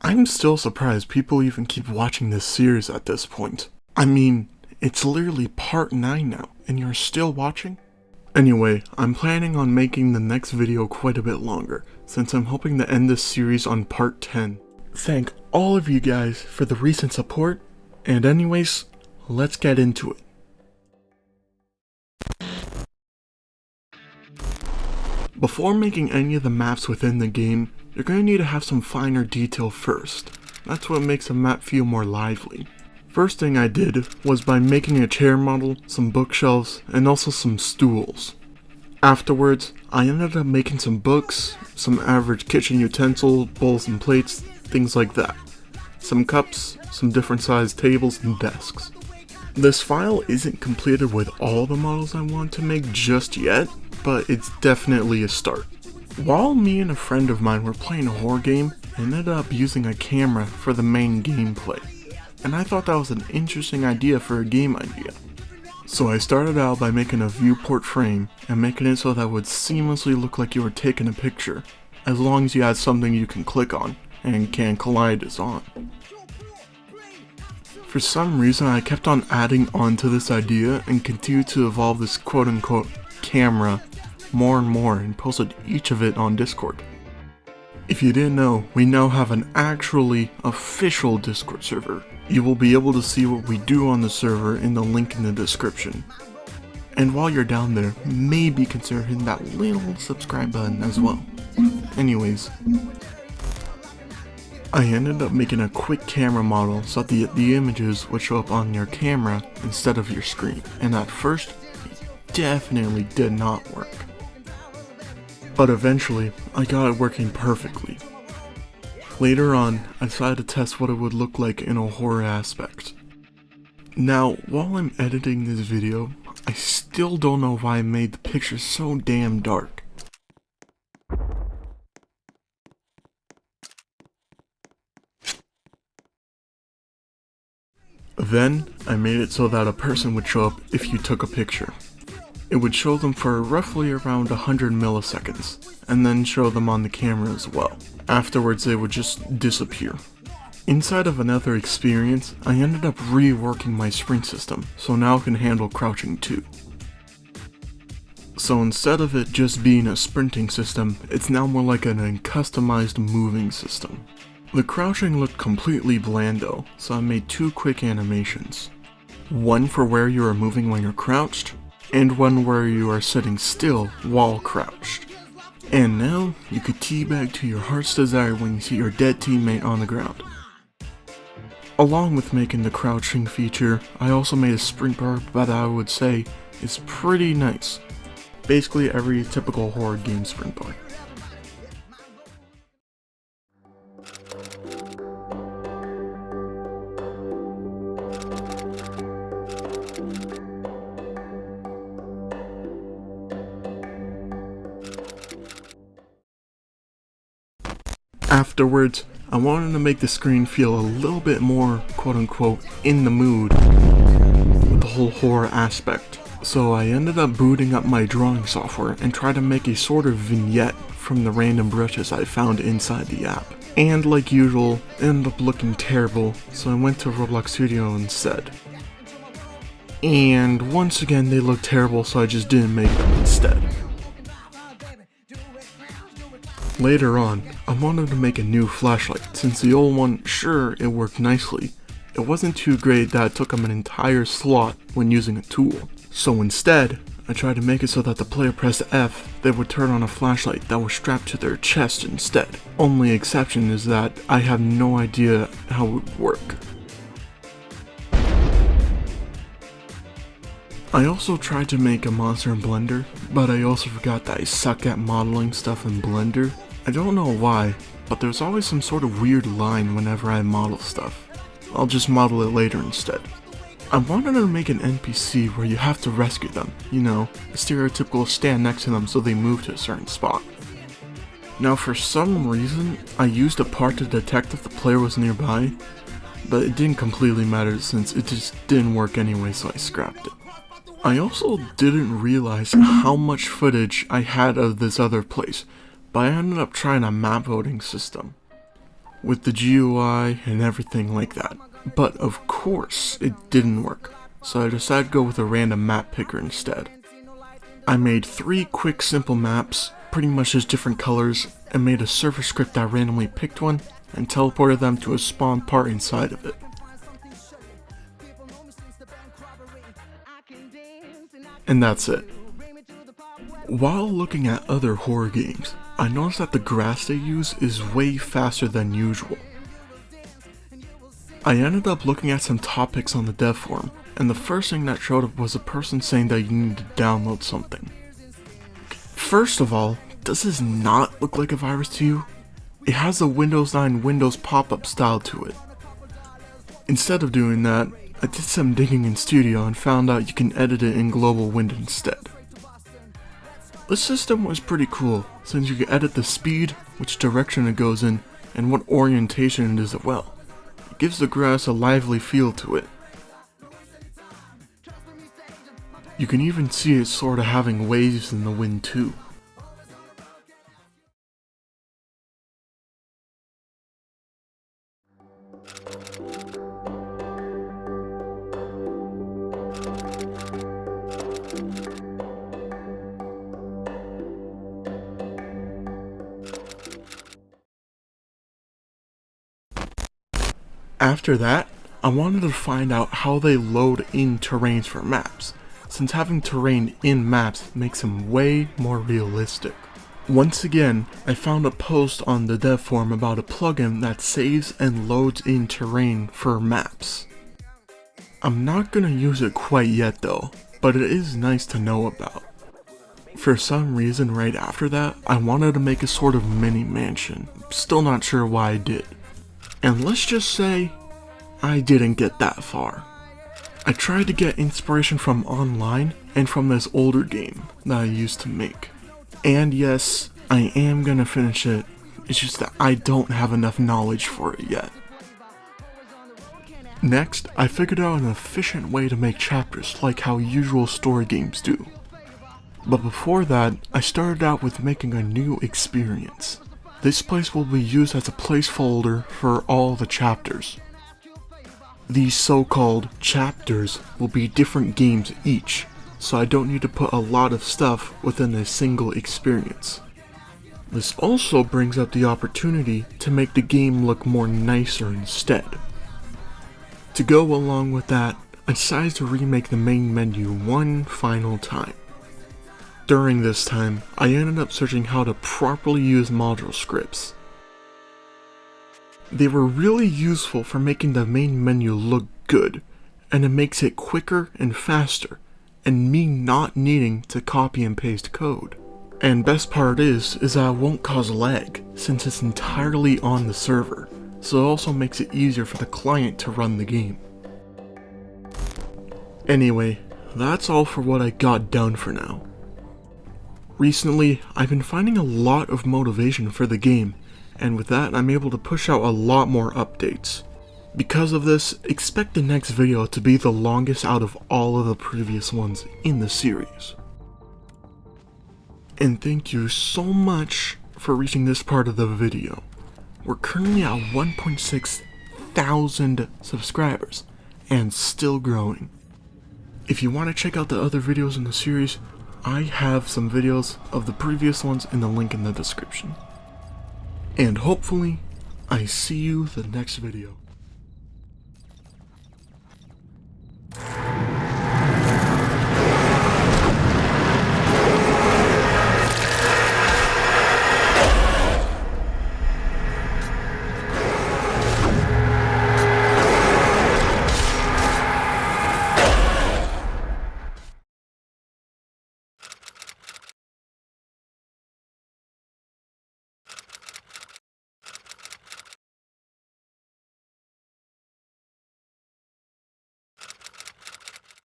I'm still surprised people even keep watching this series at this point. I mean, it's literally part 9 now, and you're still watching? Anyway, I'm planning on making the next video quite a bit longer, since I'm hoping to end this series on part 10. Thank all of you guys for the recent support, and anyways, let's get into it. Before making any of the maps within the game, you're going to need to have some finer detail first. That's what makes a map feel more lively. First thing I did was by making a chair model, some bookshelves, and also some stools. Afterwards, I ended up making some books, some average kitchen utensil, bowls and plates, things like that. Some cups, some different sized tables and desks. This file isn't completed with all the models I want to make just yet, but it's definitely a start. While me and a friend of mine were playing a horror game, I ended up using a camera for the main gameplay, and I thought that was an interesting idea for a game idea. So I started out by making a viewport frame and making it so that it would seamlessly look like you were taking a picture, as long as you had something you can click on and Can Collide is on. For some reason I kept on adding on to this idea and continued to evolve this quote-unquote camera more and more and posted each of it on Discord. If you didn't know, we now have an actually official Discord server. You will be able to see what we do on the server in the link in the description. And while you're down there, maybe consider hitting that little subscribe button as well. Anyways, I ended up making a quick camera model so that the images would show up on your camera instead of your screen, and at first, it definitely did not work. But eventually, I got it working perfectly. Later on, I decided to test what it would look like in a horror aspect. Now, while I'm editing this video, I still don't know why I made the picture so damn dark. Then, I made it so that a person would show up if you took a picture. It would show them for roughly around 100 milliseconds, and then show them on the camera as well. Afterwards, they would just disappear. Inside of another experience, I ended up reworking my sprint system, so now it can handle crouching too. So instead of it just being a sprinting system, it's now more like a customized moving system. The crouching looked completely bland though, so I made 2 quick animations. One for where you are moving when you're crouched, and one where you are sitting still while crouched. And now, you could teabag to your heart's desire when you see your dead teammate on the ground. Along with making the crouching feature, I also made a sprint bar that I would say is pretty nice. Basically every typical horror game sprint bar. Afterwards, I wanted to make the screen feel a little bit more quote-unquote in the mood with the whole horror aspect. So I ended up booting up my drawing software and tried to make a sort of vignette from the random brushes I found inside the app. And like usual, it ended up looking terrible, so I went to Roblox Studio instead. And once again they looked terrible, so I just didn't make them instead. Later on, I wanted to make a new flashlight, since the old one, sure, it worked nicely. It wasn't too great that it took up an entire slot when using a tool. So instead, I tried to make it so that the player pressed F, they would turn on a flashlight that was strapped to their chest instead. Only exception is that I have no idea how it would work. I also tried to make a monster in Blender, but I also forgot that I suck at modeling stuff in Blender. I don't know why, but there's always some sort of weird line whenever I model stuff. I'll just model it later instead. I wanted to make an NPC where you have to rescue them, you know, the stereotypical stand next to them so they move to a certain spot. Now for some reason, I used a part to detect if the player was nearby, but it didn't completely matter since it just didn't work anyway, so I scrapped it. I also didn't realize how much footage I had of this other place, but I ended up trying a map voting system. with the GUI and everything like that. But of course, it didn't work, so I decided to go with a random map picker instead. I made 3 quick simple maps, pretty much just different colors, and made a server script that randomly picked one and teleported them to a spawn part inside of it. And that's it. While looking at other horror games, I noticed that the grass they use is way faster than usual. I ended up looking at some topics on the dev forum, and the first thing that showed up was a person saying that you need to download something. First of all, does this not look like a virus to you? It has a Windows 9 Windows pop-up style to it. Instead of doing that, I did some digging in Studio and found out you can edit it in Global Wind instead. This system was pretty cool, since you can edit the speed, which direction it goes in, and what orientation it is as well. It gives the grass a lively feel to it. You can even see it sort of having waves in the wind too. After that, I wanted to find out how they load in terrains for maps, since having terrain in maps makes them way more realistic. Once again, I found a post on the dev forum about a plugin that saves and loads in terrain for maps. I'm not gonna use it quite yet though, but it is nice to know about. For some reason right after that, I wanted to make a sort of mini mansion. Still not sure why I did. And let's just say, I didn't get that far. I tried to get inspiration from online and from this older game that I used to make. And yes, I am gonna finish it, it's just that I don't have enough knowledge for it yet. Next, I figured out an efficient way to make chapters like how usual story games do. But before that, I started out with making a new experience. This place will be used as a placeholder for all the chapters. These so-called chapters will be different games each, so I don't need to put a lot of stuff within a single experience. This also brings up the opportunity to make the game look more nicer instead. To go along with that, I decided to remake the main menu one final time. During this time, I ended up searching how to properly use module scripts. They were really useful for making the main menu look good, and it makes it quicker and faster, and me not needing to copy and paste code. And best part is that it won't cause lag, since it's entirely on the server, so it also makes it easier for the client to run the game. Anyway, that's all for what I got done for now. Recently, I've been finding a lot of motivation for the game, and with that I'm able to push out a lot more updates. Because of this, expect the next video to be the longest out of all of the previous ones in the series. And thank you so much for reaching this part of the video. We're currently at 1.6 thousand subscribers, and still growing. If you want to check out the other videos in the series, I have some videos of the previous ones in the link in the description. And hopefully, I see you the next video.